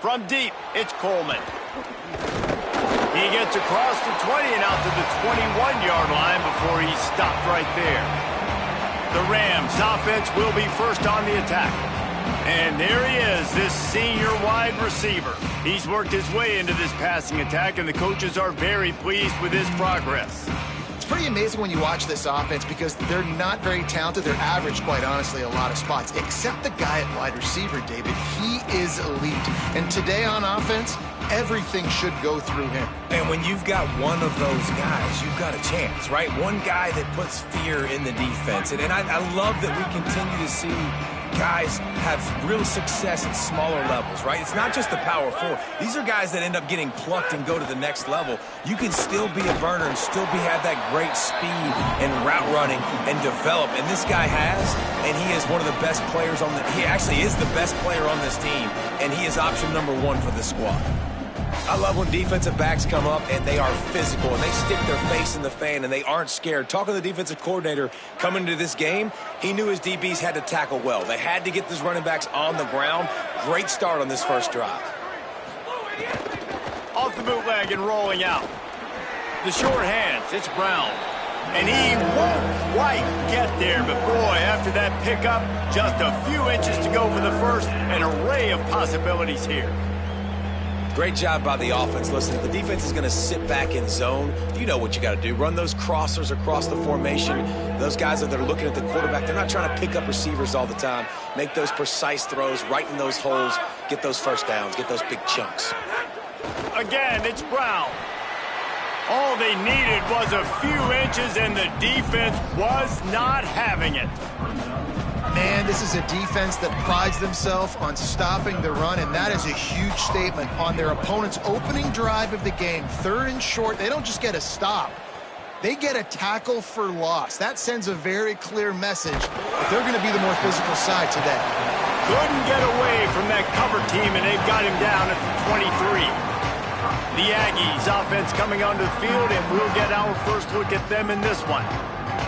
From deep, it's Coleman. He gets across the 20 and out to the 21-yard line before he's stopped right there. The Rams offense will be first on the attack. And there he is, this senior wide receiver. He's worked his way into this passing attack, and the coaches are very pleased with his progress. It's pretty amazing when you watch this offense because they're not very talented. They're average, quite honestly, a lot of spots, except the guy at wide receiver, David. He is elite. And today on offense, everything should go through him. And when you've got one of those guys, you've got a chance, right? One guy that puts fear in the defense. And I love that we continue to see guys have real success at smaller levels, right? It's not just the power four. These are guys that end up getting plucked and go to the next level. You can still be a burner and still have that great speed and route running and develop. And this guy has, and he is one of the best players on he actually is the best player on this team, and he is option number one for the squad. I love when defensive backs come up and they are physical and they stick their face in the fan and they aren't scared. Talking to the defensive coordinator coming into this game, he knew his DBs had to tackle well. They had to get these running backs on the ground. Great start on this first drive. Off the bootleg and rolling out. The short hands, it's Brown. And he won't quite get there, but boy, after that pickup, just a few inches to go for the first. An array of possibilities here. Great job by the offense. Listen, the defense is going to sit back in zone. You know what you got to do. Run those crossers across the formation. Those guys that are looking at the quarterback, they're not trying to pick up receivers all the time. Make those precise throws right in those holes. Get those first downs. Get those big chunks. Again, it's Brown. All they needed was a few inches, and the defense was not having it. Man, this is a defense that prides themselves on stopping the run, and that is a huge statement on their opponent's opening drive of the game. Third and short, they don't just get a stop. They get a tackle for loss. That sends a very clear message that they're going to be the more physical side today. Couldn't get away from that cover team, and they've got him down at the 23. The Aggies offense coming onto the field, and we'll get our first look at them in this one.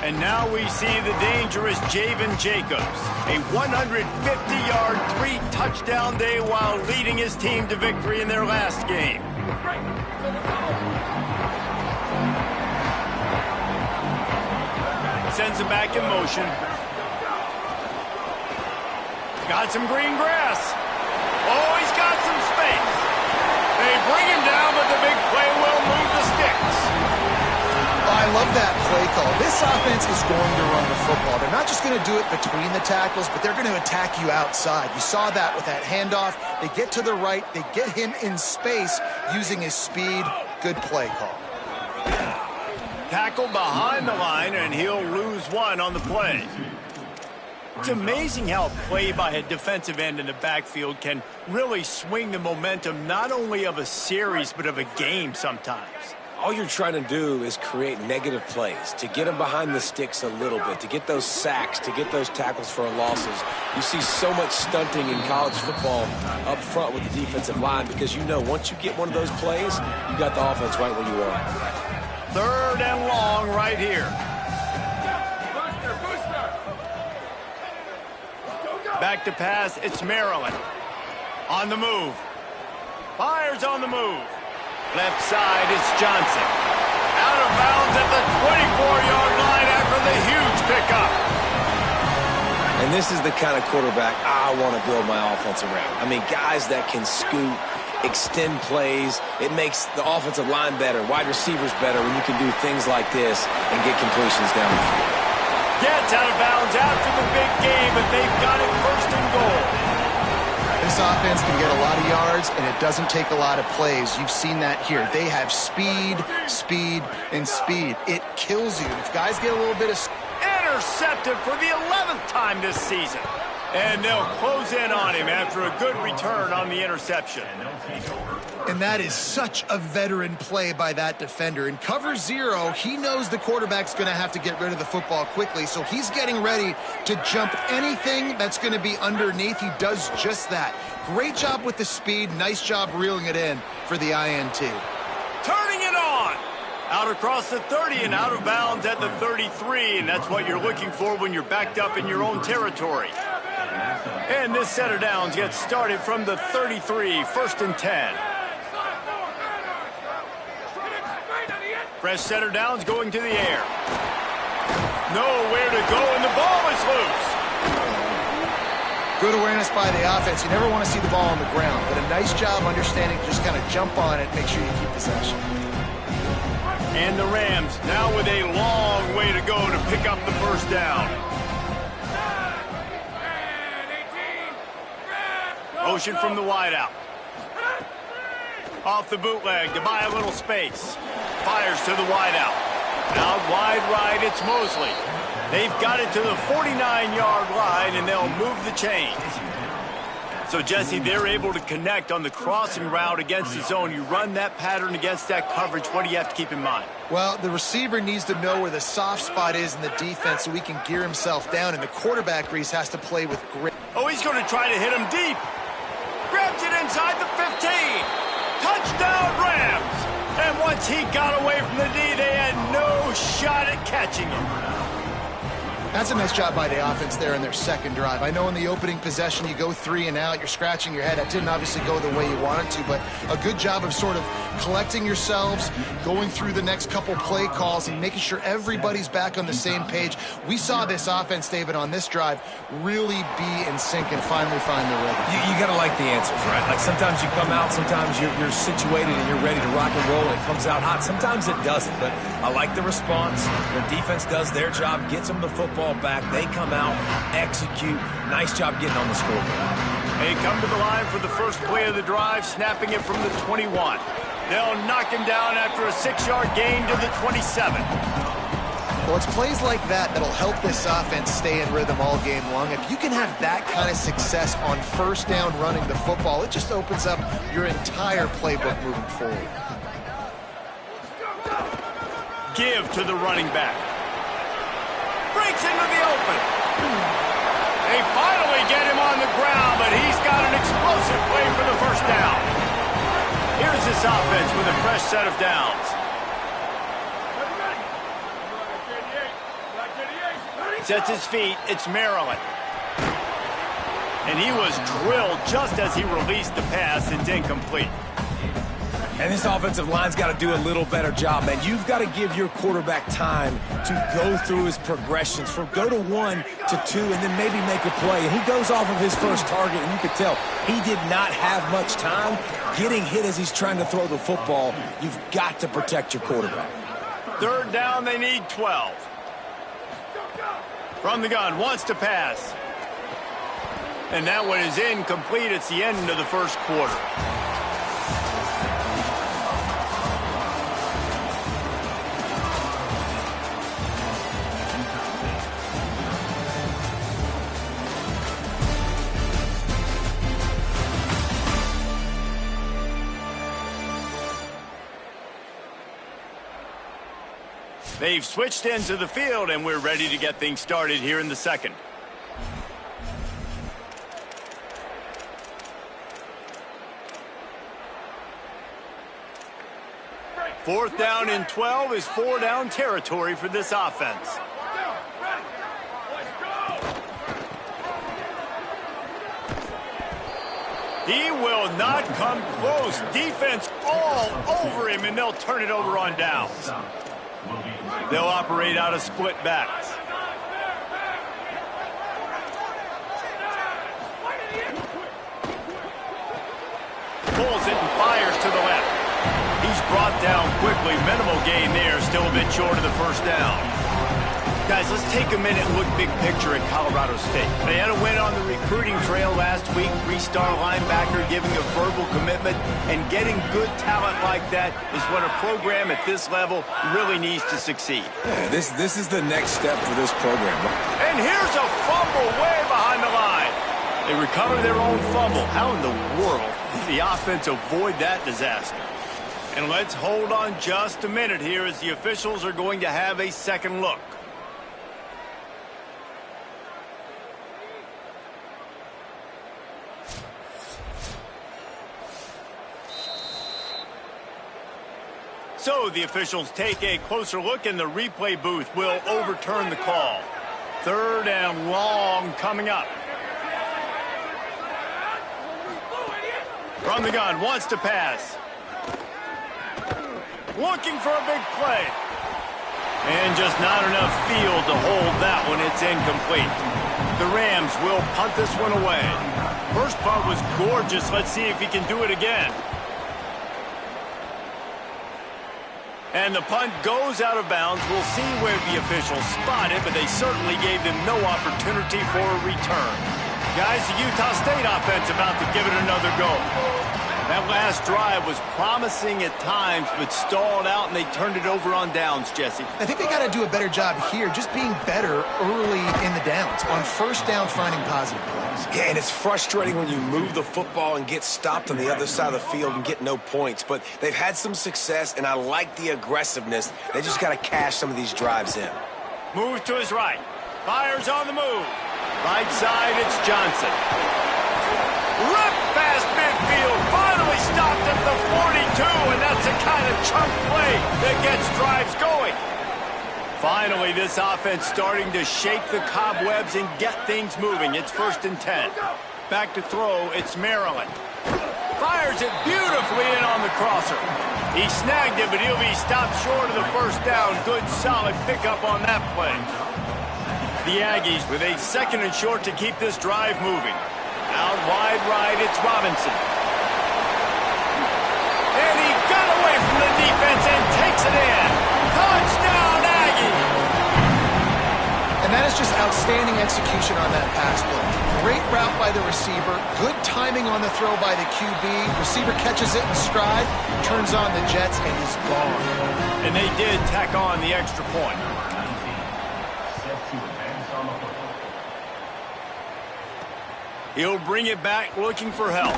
And now we see the dangerous Javen Jacobs, a 150-yard, 3-touchdown day while leading his team to victory in their last game. Sends him back in motion. Got some green grass. Oh, he's got some space. They bring him down, but the big play will move the sticks. I love that play call. This offense is going to run the football. They're not just going to do it between the tackles, but they're going to attack you outside. You saw that with that handoff. They get to the right. They get him in space using his speed. Good play call. Tackle behind the line, and he'll lose one on the play. It's amazing how a play by a defensive end in the backfield can really swing the momentum not only of a series, but of a game sometimes. All you're trying to do is create negative plays, to get them behind the sticks a little bit, to get those sacks, to get those tackles for losses. You see so much stunting in college football up front with the defensive line because you know once you get one of those plays, you got the offense right where you are. Third and long right here. Back to pass, it's Maryland. On the move. Fires on the move. Left side, it's Johnson. Out of bounds at the 24-yard line after the huge pickup. And this is the kind of quarterback I want to build my offense around. I mean, guys that can scoot, extend plays. It makes the offensive line better, wide receivers better when you can do things like this and get completions down the field. Gets out of bounds after the big game, but they've got it first and goal. This offense can get a lot of yards, and it doesn't take a lot of plays. You've seen that here. They have speed, speed, and speed. It kills you. If guys get a little bit of... Intercepted for the 11th time this season. And they'll close in on him after a good return on the interception. And that is such a veteran play by that defender. In cover zero, he knows the quarterback's going to have to get rid of the football quickly, so he's getting ready to jump anything that's going to be underneath. He does just that. Great job with the speed. Nice job reeling it in for the INT. Turning it on. Out across the 30 and out of bounds at the 33, and that's what you're looking for when you're backed up in your own territory. And this set of downs gets started from the 33, 1st and 10. Fresh set of downs going to the air. Nowhere to go, and the ball is loose. Good awareness by the offense. You never want to see the ball on the ground, but a nice job understanding to just kind of jump on it, make sure you keep possession. And the Rams now with a long way to go to pick up the first down. Motion from the wideout. Off the bootleg to buy a little space. Fires to the wideout. Out wide right, it's Mosley. They've got it to the 49-yard line, and they'll move the chains. So, Jesse, they're able to connect on the crossing route against the zone. You run that pattern against that coverage. What do you have to keep in mind? Well, the receiver needs to know where the soft spot is in the defense so he can gear himself down, and the quarterback, Reese, has to play with grit. Oh, he's going to try to hit him deep. Grabs it inside the 15. Touchdown, Rams. And once he got away from the D, they had no shot at catching him. That's a nice job by the offense there in their second drive. I know in the opening possession you go 3 and out, you're scratching your head. That didn't obviously go the way you wanted to, but a good job of sort of collecting yourselves, going through the next couple play calls, and making sure everybody's back on the same page. We saw this offense, David, on this drive really be in sync and finally find their rhythm. You got to like the answers, right? Like sometimes you come out, sometimes you're situated and you're ready to rock and roll, and it comes out hot. Sometimes it doesn't, but I like the response. The defense does their job, gets them the football back. They come out, execute. Nice job getting on the scoreboard. They come to the line for the first play of the drive, snapping it from the 21. They'll knock him down after a 6-yard gain to the 27. Well, it's plays like that that'll help this offense stay in rhythm all game long. If you can have that kind of success on first down running the football, it just opens up your entire playbook moving forward. Give to the running back. Breaks into the open. They finally get him on the ground, but he's got an explosive play for the first down. Here's this offense with a fresh set of downs. Sets his feet. It's Maryland. And he was drilled just as he released the pass. It's incomplete. And this offensive line's got to do a little better job, man. You've got to give your quarterback time to go through his progressions, from go to 1 to 2, and then maybe make a play. And he goes off of his first target, and you could tell he did not have much time getting hit as he's trying to throw the football. You've got to protect your quarterback. Third down, they need 12. From the gun, wants to pass. And that one is incomplete. It's the end of the first quarter. They've switched into the field, and we're ready to get things started here in the second. Fourth down and 12 is 4-down territory for this offense. He will not come close. Defense all over him, and they'll turn it over on downs. They'll operate out of split backs. Pulls it and fires to the left. He's brought down quickly. Minimal gain there. Still a bit short of the first down. Guys, let's take a minute and look big picture at Colorado State. They had a win on the recruiting trail last week. 3-star linebacker giving a verbal commitment, and getting good talent like that is what a program at this level really needs to succeed. Yeah, this is the next step for this program. And here's a fumble way behind the line. They recover their own fumble. How in the world did the offense avoid that disaster? And let's hold on just a minute here as the officials are going to have a second look. So the officials take a closer look, and the replay booth will overturn the call. Third and long coming up. From the gun, wants to pass. Looking for a big play. And just not enough field to hold that one. It's incomplete. The Rams will punt this one away. First punt was gorgeous. Let's see if he can do it again. And the punt goes out of bounds. We'll see where the officials spot it, but they certainly gave them no opportunity for a return. Guys, the Utah State offense about to give it another go. That last drive was promising at times, but stalled out, and they turned it over on downs, Jesse. I think they got to do a better job here, just being better early in the downs. On first down, finding positive plays. Yeah, and it's frustrating when you move the football and get stopped on the other side of the field and get no points. But they've had some success, and I like the aggressiveness. They just got to cash some of these drives in. Move to his right. Fires on the move. Right side, it's Johnson. Ripped past midfield. Finally stopped at the 42, and that's the kind of chunk play that gets drives going. Finally, this offense starting to shake the cobwebs and get things moving. It's 1st and 10. Back to throw, it's Maryland. Fires it beautifully in on the crosser. He snagged it, but he'll be stopped short of the first down. Good, solid pickup on that play. The Aggies with a 2nd and short to keep this drive moving. Out wide right, it's Robinson. And he got away from the defense and takes it in. Touchdown, Aggie! And that is just outstanding execution on that pass play. Great route by the receiver, good timing on the throw by the QB. Receiver catches it in stride, turns on the jets, and is gone. And they did tack on the extra point. He'll bring it back looking for help.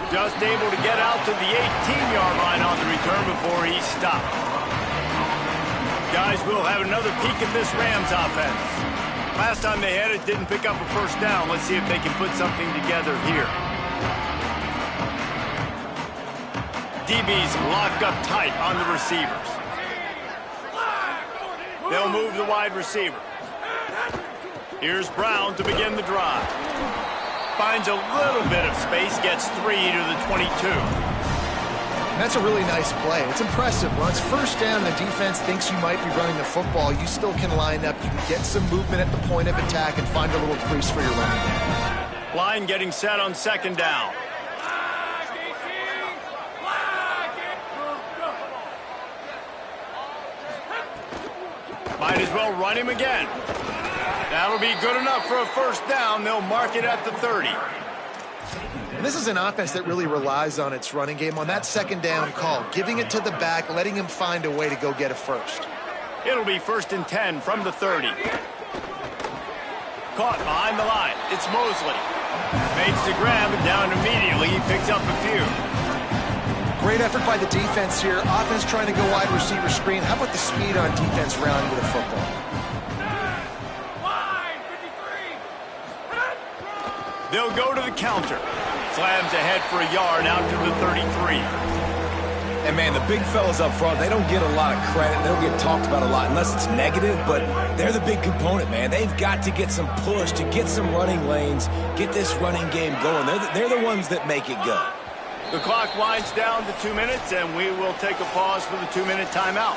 Just able to get out to the 18-yard line on the return before he stopped. Guys, we'll have another peek at this Rams offense. Last time they had it, didn't pick up a first down. Let's see if they can put something together here. DBs locked up tight on the receivers. They'll move the wide receiver. Here's Brown to begin the drive. Finds a little bit of space, gets 3 to the 22. That's a really nice play. It's impressive. Once first down, the defense thinks you might be running the football. You still can line up. You can get some movement at the point of attack and find a little crease for your running game. Line getting set on 2nd down. Might as well run him again. That'll be good enough for a first down. They'll mark it at the 30. And this is an offense that really relies on its running game on that 2nd down call, giving it to the back, letting him find a way to go get a first. It'll be 1st and 10 from the 30. Caught behind the line. It's Mosley. Makes the grab, and down immediately. He picks up a few. Great effort by the defense here. Offense trying to go wide receiver screen. How about the speed on defense rounding to the football? They'll go to the counter. Slams ahead for a yard out to the 33. And, man, the big fellas up front, they don't get a lot of credit. They don't get talked about a lot unless it's negative, but they're the big component, man. They've got to get some push to get some running lanes, get this running game going. They're the ones that make it go. The clock winds down to 2 minutes, and we will take a pause for the 2-minute timeout.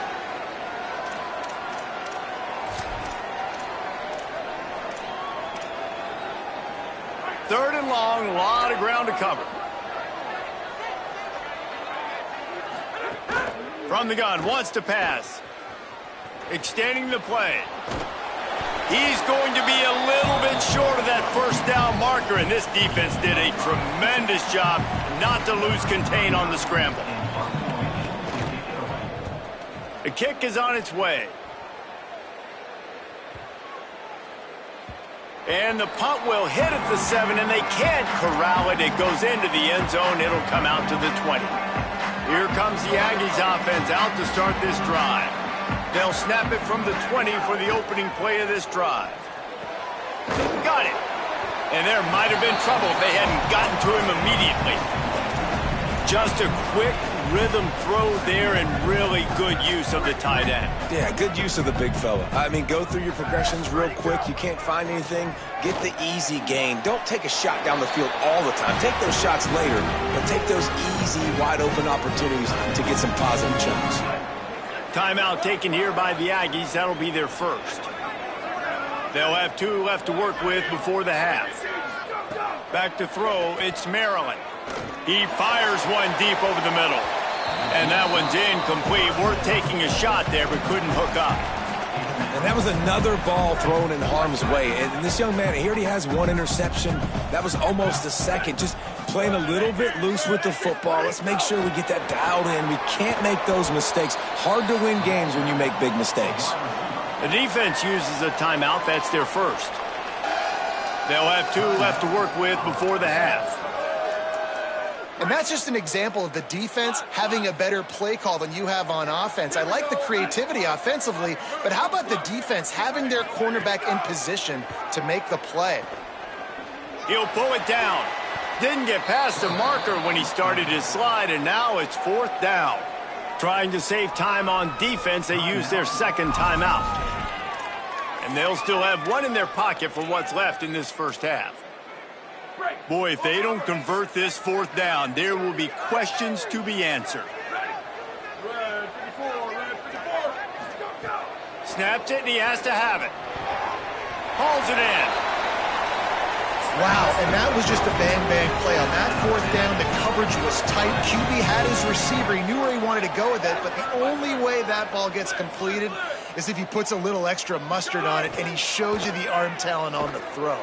Third and long, a lot of ground to cover. From the gun, wants to pass. Extending the play. He's going to be a little bit short of that first down marker, and this defense did a tremendous job not to lose contain on the scramble. The kick is on its way. And the punt will hit at the 7, and they can't corral it. It goes into the end zone. It'll come out to the 20. Here comes the Aggies offense out to start this drive. They'll snap it from the 20 for the opening play of this drive. Got it. And there might have been trouble if they hadn't gotten to him immediately. Just a quick, rhythm throw there and really good use of the tight end. Yeah, good use of the big fella. I mean, go through your progressions real quick. You can't find anything. Get the easy gain. Don't take a shot down the field all the time. Take those shots later, but take those easy, wide-open opportunities to get some positive chunks. Timeout taken here by the Aggies. That'll be their first. They'll have 2 left to work with before the half. Back to throw, it's Maryland. He fires one deep over the middle. And that one's incomplete. Worth taking a shot there, but couldn't hook up. And that was another ball thrown in harm's way. And this young man, he already has 1 interception. That was almost a second. Just playing a little bit loose with the football. Let's make sure we get that dialed in. We can't make those mistakes. Hard to win games when you make big mistakes. The defense uses a timeout. That's their first. They'll have 2 left to work with before the half. And that's just an example of the defense having a better play call than you have on offense. I like the creativity offensively, but how about the defense having their cornerback in position to make the play? He'll pull it down. Didn't get past the marker when he started his slide, and now it's 4th down. Trying to save time on defense, they use their second timeout. And they'll still have 1 in their pocket for what's left in this first half. Boy, if they don't convert this 4th down, there will be questions to be answered. Snaps it, and he has to have it. Hauls it in. Wow, and that was just a bang-bang play. On that 4th down, the coverage was tight. QB had his receiver. He knew where he wanted to go with it, but the only way that ball gets completed is if he puts a little extra mustard on it, and he shows you the arm talent on the throw.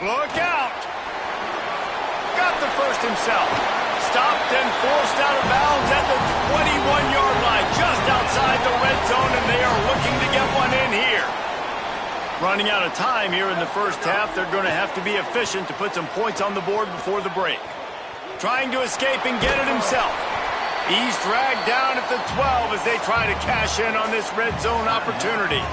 Look out! Got the first himself. Stopped and forced out of bounds at the 21-yard line, just outside the red zone, and they are looking to get one in here. Running out of time here in the first half, they're going to have to be efficient to put some points on the board before the break. Trying to escape and get it himself. He's dragged down at the 12 as they try to cash in on this red zone opportunity.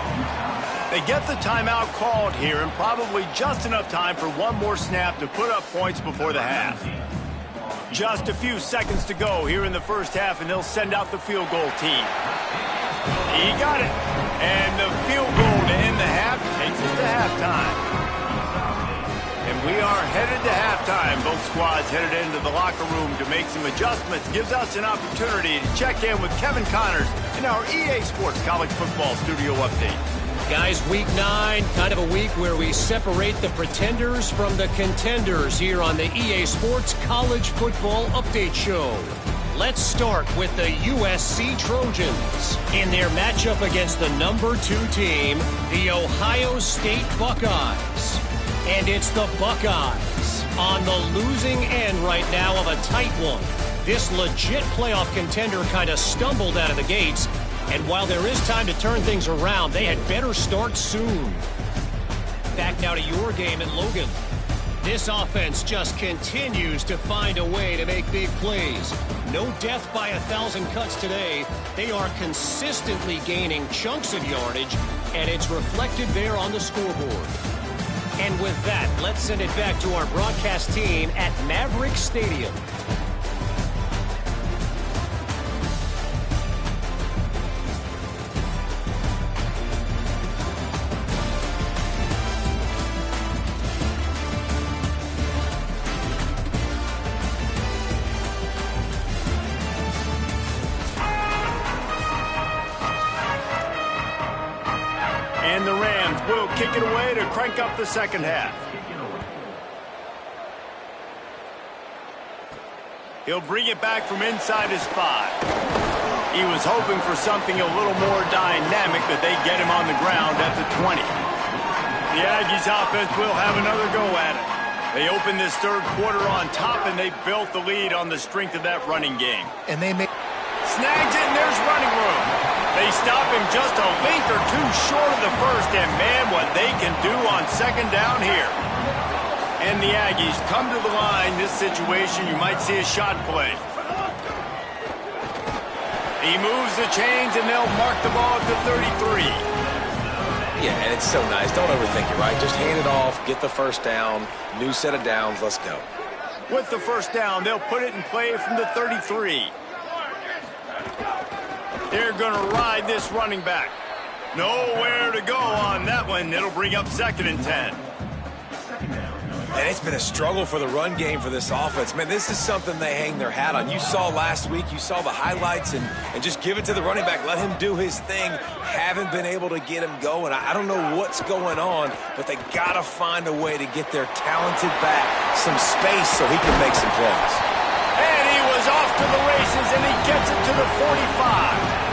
They get the timeout called here, and probably just enough time for 1 more snap to put up points before the half. Just a few seconds to go here in the first half, and they'll send out the field goal team. He got it. And the field goal to end the half takes us to halftime. And we are headed to halftime. Both squads headed into the locker room to make some adjustments. Gives us an opportunity to check in with Kevin Connors in our EA Sports College Football Studio Update. Guys, week 9, kind of a week where we separate the pretenders from the contenders here on the EA Sports College Football Update Show. Let's start with the USC Trojans in their matchup against the number 2 team, the Ohio State Buckeyes. And it's the Buckeyes on the losing end right now of a tight one. This legit playoff contender kind of stumbled out of the gates. And while there is time to turn things around, they had better start soon. Back now to your game in Logan. This offense just continues to find a way to make big plays. No death by 1,000 cuts today. They are consistently gaining chunks of yardage, and it's reflected there on the scoreboard. And with that, let's send it back to our broadcast team at Maverick Stadium. And the Rams will kick it away to crank up the second half. He'll bring it back from inside his 5. He was hoping for something a little more dynamic, but they get him on the ground at the 20. The Aggies offense will have another go at it. They opened this third quarter on top, and they built the lead on the strength of that running game. And they make... Snags it, and there's running room. They stop him just a length or 2 short of the first, and man, what they can do on second down here. And the Aggies come to the line. This situation, you might see a shot play. He moves the chains, and they'll mark the ball at the 33. Yeah, and it's so nice. Don't overthink it, right? Just hand it off, get the first down, new set of downs, let's go. With the first down, they'll put it in play from the 33. They're going to ride this running back. Nowhere to go on that one. It'll bring up 2nd and 10. And it's been a struggle for the run game for this offense. Man, this is something they hang their hat on. You saw last week, you saw the highlights, and just give it to the running back. Let him do his thing. Haven't been able to get him going. I don't know what's going on, but they got to find a way to get their talented back some space so he can make some plays. And he was off to the races, and he gets it to the 45.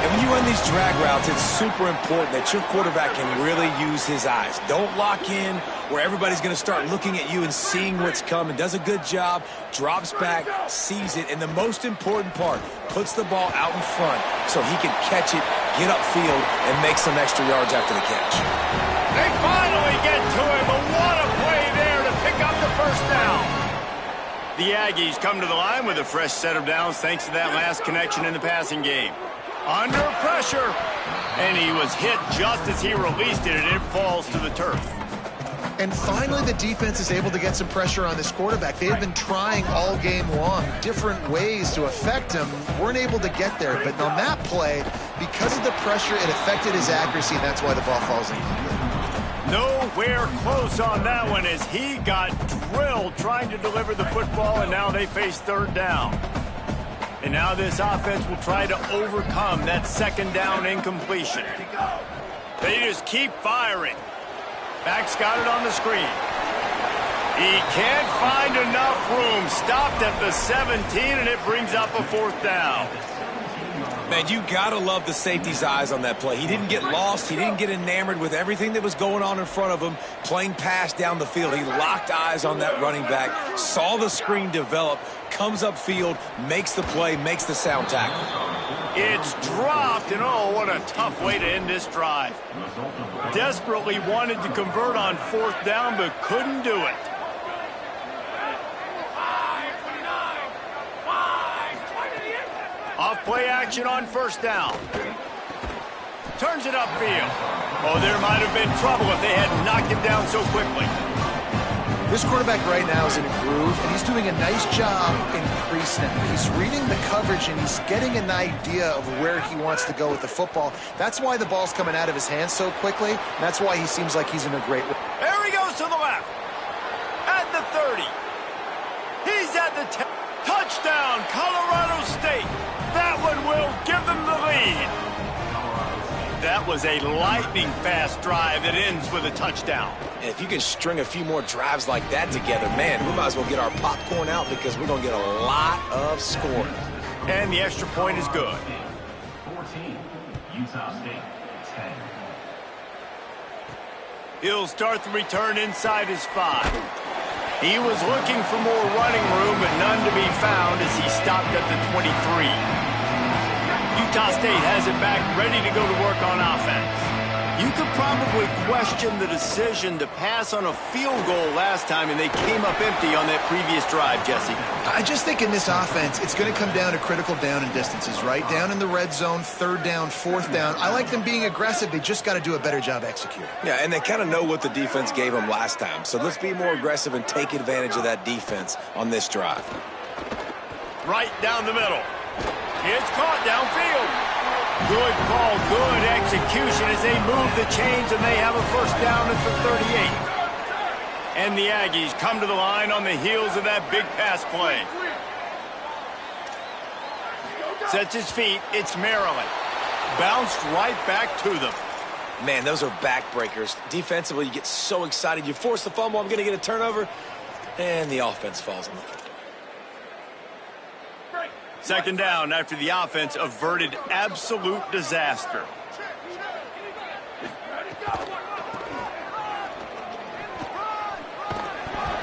And when you run these drag routes, it's super important that your quarterback can really use his eyes. Don't lock in where everybody's going to start looking at you and seeing what's coming. Does a good job, drops back, sees it, and the most important part, puts the ball out in front so he can catch it, get upfield, and make some extra yards after the catch. They finally get to him, but what a play there to pick up the first down. The Aggies come to the line with a fresh set of downs thanks to that last connection in the passing game. Under pressure, and he was hit just as he released it, and it falls to the turf. And finally, the defense is able to get some pressure on this quarterback. They've been trying all game long different ways to affect him. Weren't able to get there, but on that play, because of the pressure, it affected his accuracy, and that's why the ball falls in. Nowhere close on that one as he got drilled trying to deliver the football, and now they face 3rd down. And now this offense will try to overcome that 2nd down incompletion. They just keep firing. Back's got it on the screen. He can't find enough room. Stopped at the 17, and it brings up a 4th down. Man, you got to love the safety's eyes on that play. He didn't get lost. He didn't get enamored with everything that was going on in front of him, playing pass down the field. He locked eyes on that running back, saw the screen develop, comes upfield, makes the play, makes the sound tackle. It's dropped, and oh, what a tough way to end this drive. Desperately wanted to convert on 4th down, but couldn't do it. Off play action on 1st down. Turns it upfield. Oh, there might have been trouble if they hadn't knocked him down so quickly. This quarterback right now is in a groove, and he's doing a nice job in pre-snap. He's reading the coverage, and he's getting an idea of where he wants to go with the football. That's why the ball's coming out of his hands so quickly. And that's why he seems like he's in a great way. There he goes to the left. At the 30. He's at the 10. Touchdown, Colorado State. That one will give them the lead. That was a lightning-fast drive that ends with a touchdown. And if you can string a few more drives like that together, man, we might as well get our popcorn out because we're going to get a lot of scoring. And the extra point is good. 14, Utah State, 10. He'll start the return inside his 5. He was looking for more running room, but none to be found as he stopped at the 23. Utah State has it back, ready to go to work on offense. You could probably question the decision to pass on a field goal last time, and they came up empty on that previous drive, Jesse. I just think in this offense, it's going to come down to critical down and distances, right? Down in the red zone, 3rd down, 4th down. I like them being aggressive. They just got to do a better job executing. Yeah, and they kind of know what the defense gave them last time. So let's be more aggressive and take advantage of that defense on this drive. Right down the middle. It's caught downfield. Good call, good execution as they move the chains, and they have a 1st down at the 38. And the Aggies come to the line on the heels of that big pass play. Sets his feet. It's Maryland. Bounced right back to them. Man, those are backbreakers. Defensively, you get so excited. You force the fumble, I'm going to get a turnover, and the offense falls on the field. 2nd down after the offense averted absolute disaster.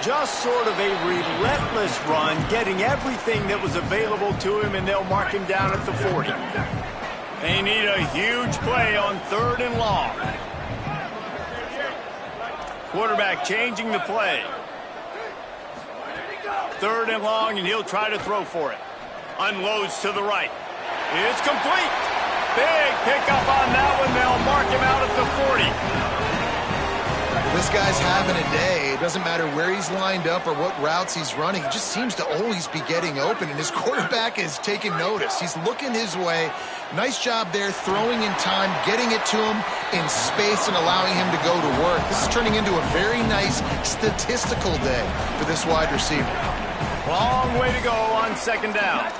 Just sort of a relentless run, getting everything that was available to him, and they'll mark him down at the 40. They need a huge play on 3rd and long. Quarterback changing the play. 3rd and long, and he'll try to throw for it. Unloads to the right. It's complete. Big pickup on that one. They'll mark him out at the 40. This guy's having a day. It doesn't matter where he's lined up or what routes he's running. He just seems to always be getting open, and his quarterback is taking notice. He's looking his way. Nice job there, throwing in time, getting it to him in space and allowing him to go to work. This is turning into a very nice statistical day for this wide receiver. Long way to go on second down.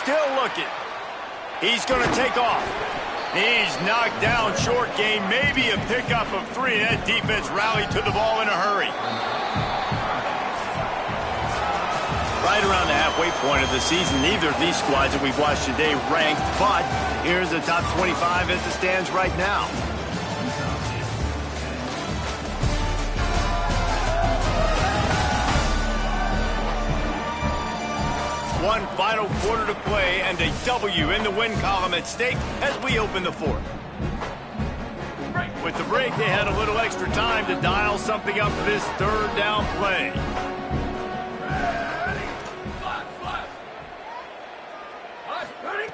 Still looking. He's going to take off. He's knocked down short gain, maybe a pickup of 3. That defense rallied to the ball in a hurry. Right around the halfway point of the season, neither of these squads that we've watched today ranked, but here's the top 25 as it stands right now. One final quarter to play and a W in the win column at stake as we open the fourth. With the break, they had a little extra time to dial something up for this third down play.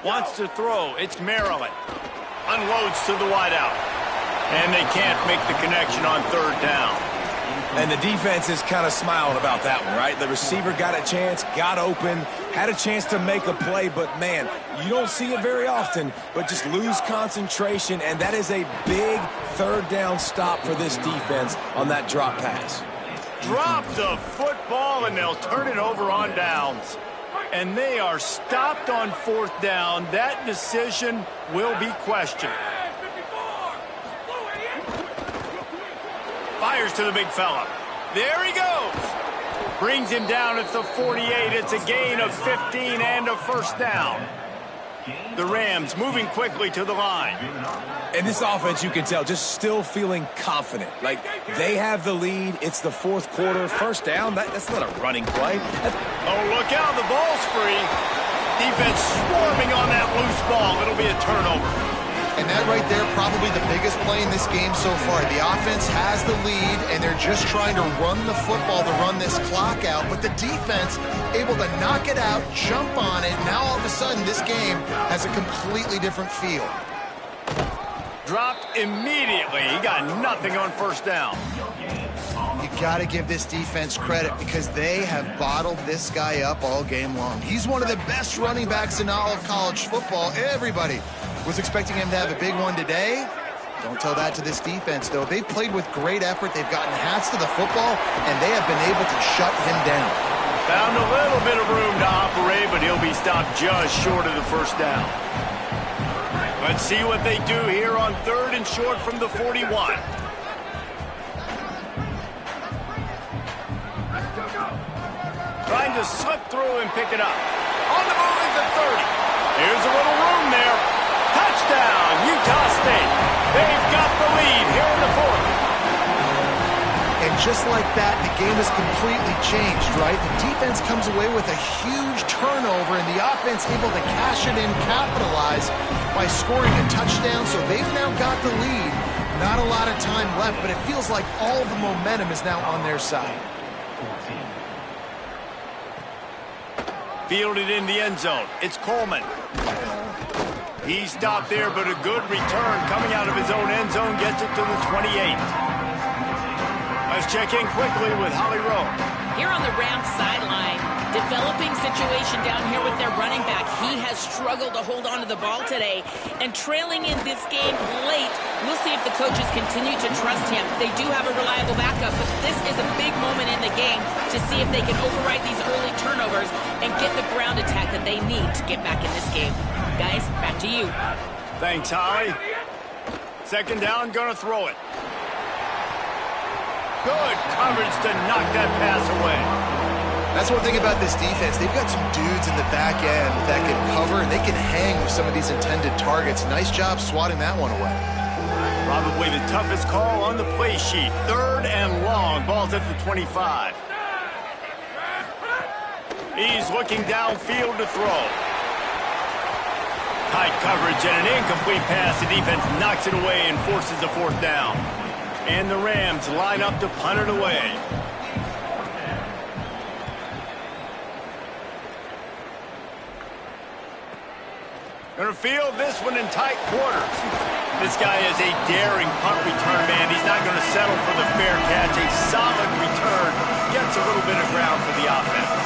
Wants to throw. It's Maryland. Unloads to the wideout. And they can't make the connection on third down. And the defense is kind of smiling about that one, right? The receiver got a chance, got open, had a chance to make a play, but, man, you don't see it very often, but just lose concentration, and that is a big third down stop for this defense on that drop pass. Drop the football, and they'll turn it over on downs. And they are stopped on fourth down. That decision will be questioned. Fires to the big fella. There he goes. Brings him down at the 48. It's a gain of 15 and a first down. The Rams moving quickly to the line. And this offense, you can tell, just still feeling confident. Like, they have the lead. It's the fourth quarter. First down, that's not a running play. Oh, look out. The ball's free. Defense swarming on that loose ball. It'll be a turnover. And that right there, probably the biggest play in this game so far. The offense has the lead, and they're just trying to run the football to run this clock out. But the defense able to knock it out, jump on it. Now all of a sudden, this game has a completely different feel. Dropped immediately. He got nothing on first down. You got to give this defense credit because they have bottled this guy up all game long. He's one of the best running backs in all of college football. Everybody was expecting him to have a big one today. Don't tell that to this defense, though. They've played with great effort. They've gotten hats to the football, and they have been able to shut him down. Found a little bit of room to operate, but he'll be stopped just short of the first down. Let's see what they do here on third and short from the 41. Trying to slip through and pick it up. On the move at the 30. Here's a little room there. Touchdown, Utah State. They've got the lead here in the fourth. And just like that, the game has completely changed, right? The defense comes away with a huge turnover, and the offense able to cash it in, capitalize by scoring a touchdown. So they've now got the lead. Not a lot of time left, but it feels like all the momentum is now on their side. Fielded in the end zone. It's Coleman. He stopped there, but a good return coming out of his own end zone gets it to the 28. Let's check in quickly with Holly Rowe. Here on the Rams sideline, developing situation down here with their running back. He has struggled to hold on to the ball today, and trailing in this game late, we'll see if the coaches continue to trust him. They do have a reliable backup, but this is a big moment in the game to see if they can override these early turnovers and get the ground attack that they need to get back in this game. Guys, back to you. Thanks, Holly. Second down, gonna throw it. Good coverage to knock that pass away. That's one thing about this defense. They've got some dudes in the back end that can cover, and they can hang with some of these intended targets. Nice job swatting that one away. Probably the toughest call on the play sheet. Third and long. Ball's at the 25. He's looking downfield to throw. Tight coverage and an incomplete pass. The defense knocks it away and forces the fourth down. And the Rams line up to punt it away. Gonna field this one in tight quarters. This guy is a daring punt return man. He's not gonna settle for the fair catch. A solid return. Gets a little bit of ground for the offense.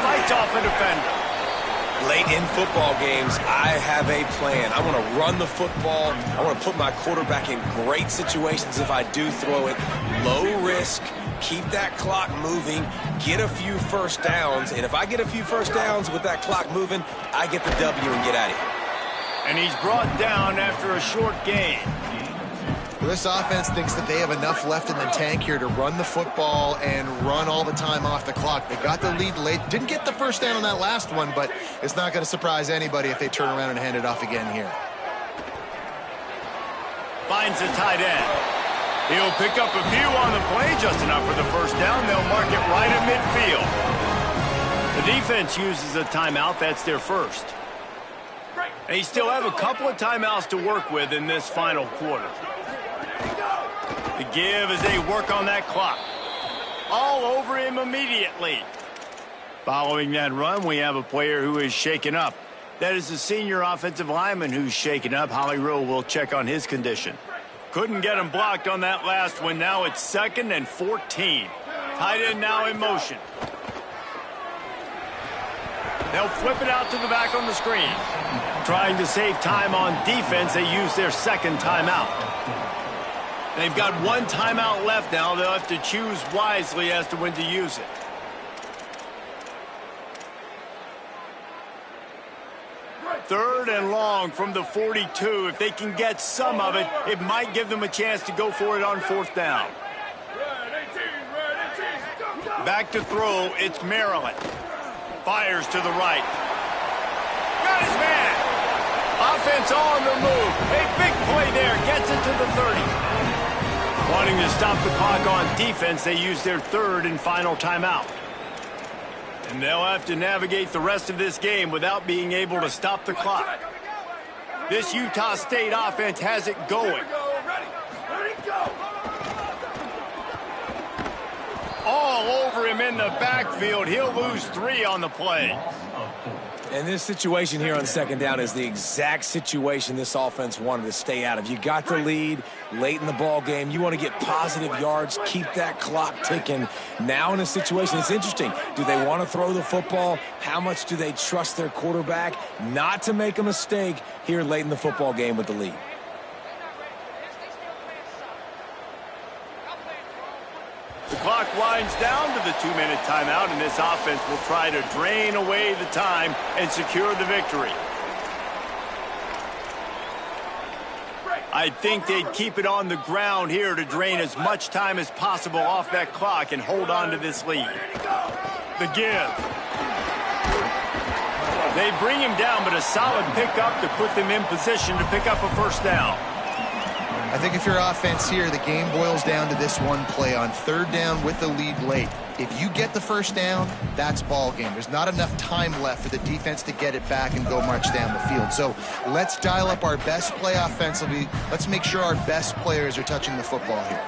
Fights off a defender. Late in football games, I have a plan. I want to run the football. I want to put my quarterback in great situations if I do throw it. Low risk, keep that clock moving, get a few first downs. And if I get a few first downs with that clock moving, I get the W and get out of here. And he's brought down after a short gain. This offense thinks that they have enough left in the tank here to run the football and run all the time off the clock. They got the lead late. Didn't get the first down on that last one, but it's not going to surprise anybody if they turn around and hand it off again here. Finds the tight end. He'll pick up a few on the play, just enough for the first down. They'll mark it right at midfield. The defense uses a timeout. That's their first. They still have a couple of timeouts to work with in this final quarter. The give as they work on that clock. All over him immediately. Following that run, we have a player who is shaken up. That is the senior offensive lineman who's shaken up. Holly Rowe will check on his condition. Couldn't get him blocked on that last one. Now it's 2nd and 14. Tight end now in motion. They'll flip it out to the back on the screen. Trying to save time on defense, they use their second timeout. They've got one timeout left now. They'll have to choose wisely as to when to use it. Third and long from the 42. If they can get some of it, it might give them a chance to go for it on 4th down. Back to throw, it's Maryland. Fires to the right. Got his man. Offense on the move. A big play there. Gets it to the 30. Wanting to stop the clock on defense, they use their third and final timeout. And they'll have to navigate the rest of this game without being able to stop the clock. This Utah State offense has it going. All over him in the backfield. He'll lose 3 on the play. And this situation here on 2nd down is the exact situation this offense wanted to stay out of. You got the lead late in the ball game. You want to get positive yards, keep that clock ticking. Now in a situation, it's interesting. Do they want to throw the football? How much do they trust their quarterback not to make a mistake here late in the football game with the lead? The clock winds down to the 2-minute timeout, and this offense will try to drain away the time and secure the victory. I think they'd keep it on the ground here to drain as much time as possible off that clock and hold on to this lead. The give. They bring him down, but a solid pickup to put them in position to pick up a first down. I think if you're offense here, the game boils down to this one play on 3rd down with the lead late. If you get the first down, that's ball game. There's not enough time left for the defense to get it back and go march down the field. So let's dial up our best play offensively. Let's make sure our best players are touching the football here.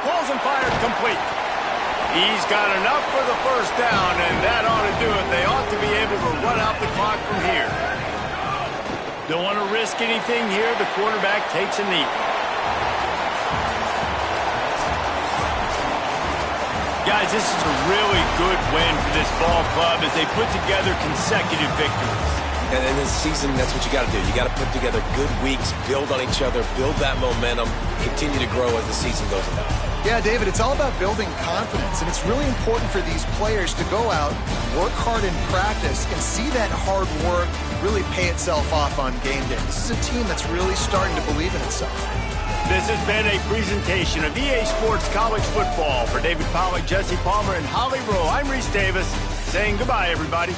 Pulls and fired complete. He's got enough for the first down, and that ought to do it. They ought to be able to run out the clock from here. Don't want to risk anything here. The quarterback takes a knee. Guys, this is a really good win for this ball club as they put together consecutive victories. And in this season, that's what you got to do. You got to put together good weeks, build on each other, build that momentum, continue to grow as the season goes on. Yeah, David, it's all about building confidence, and it's really important for these players to go out, work hard in practice, and see that hard work really pay itself off on game day. This is a team that's really starting to believe in itself. This has been a presentation of EA Sports College Football. For David Pollack, Jesse Palmer, and Holly Rowe, I'm Reese Davis, saying goodbye, everybody.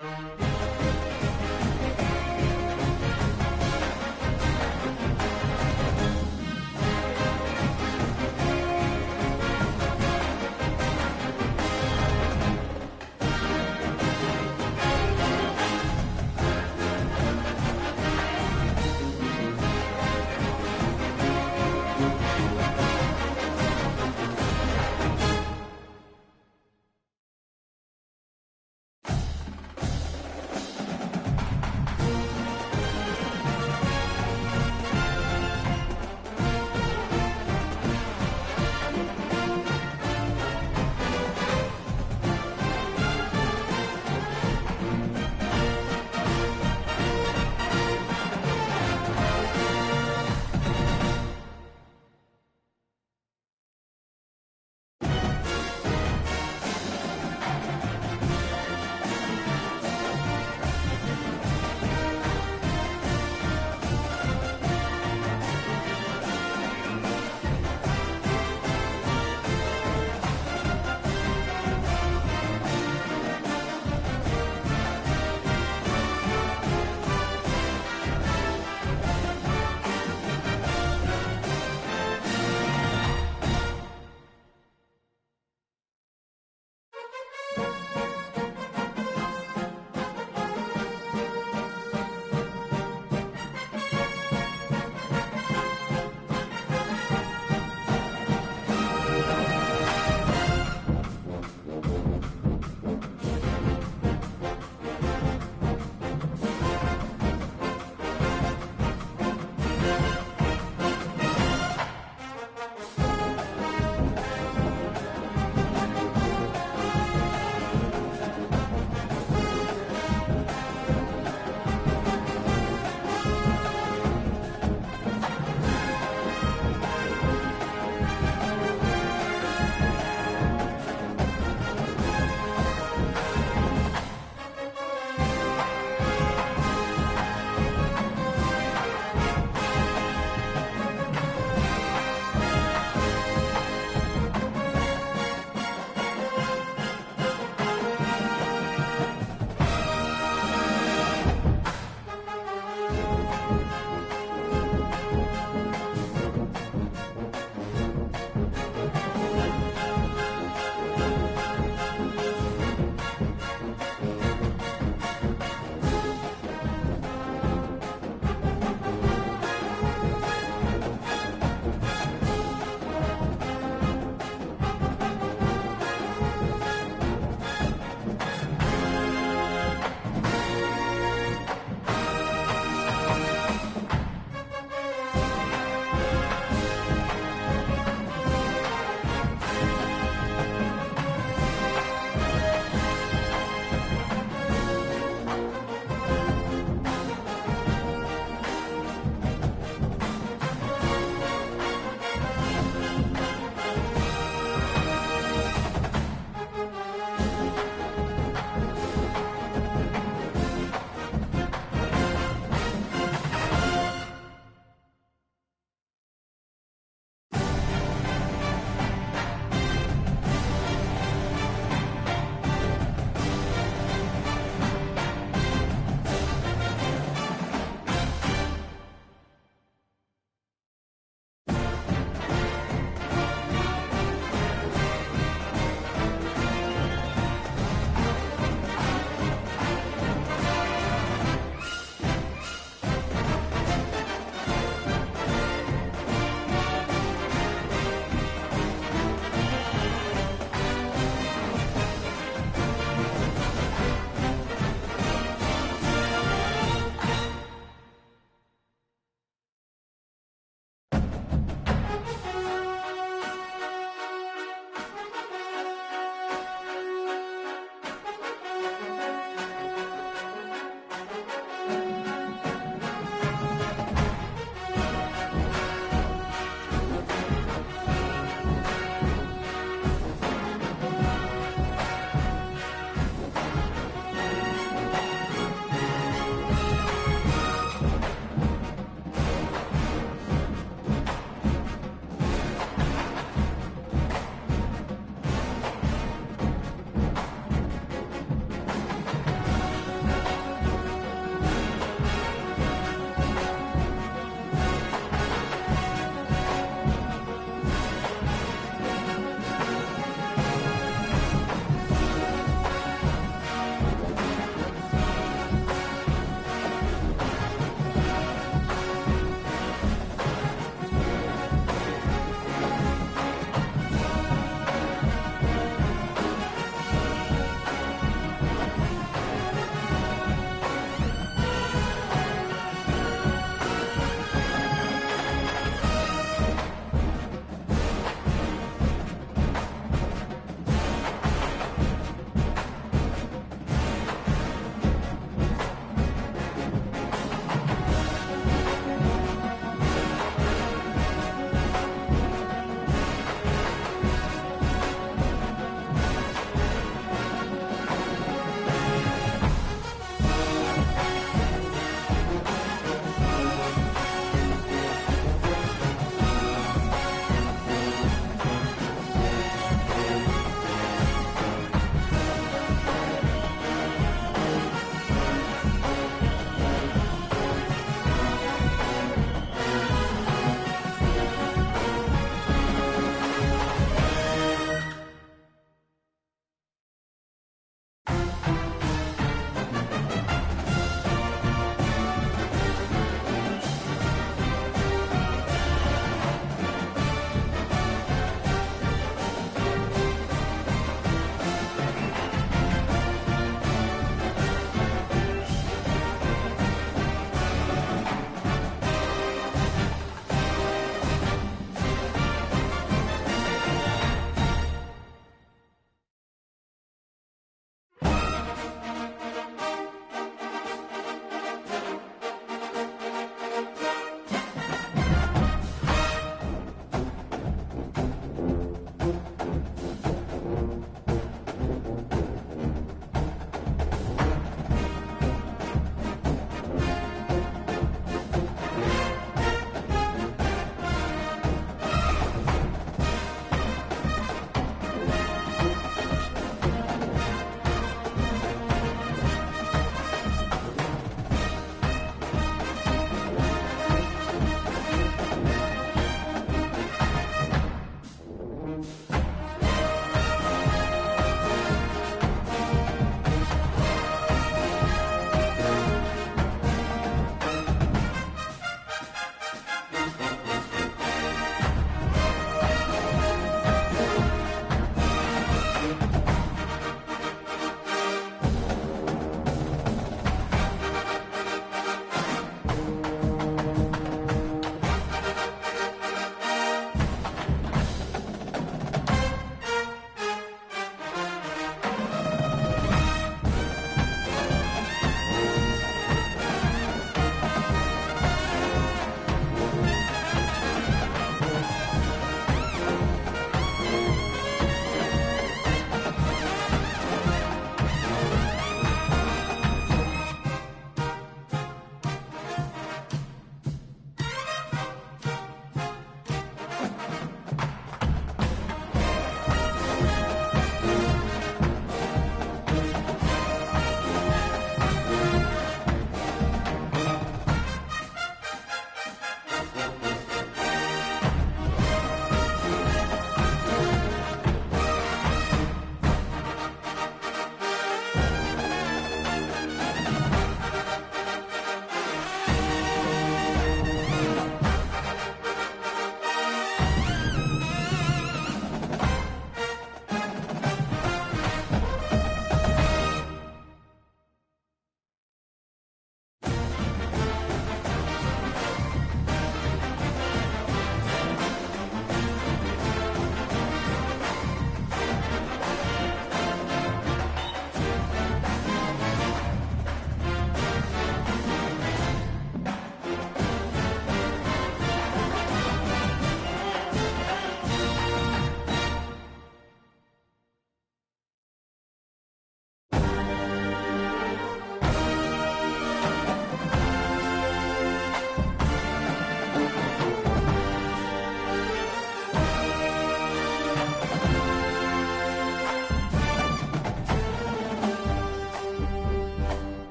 it.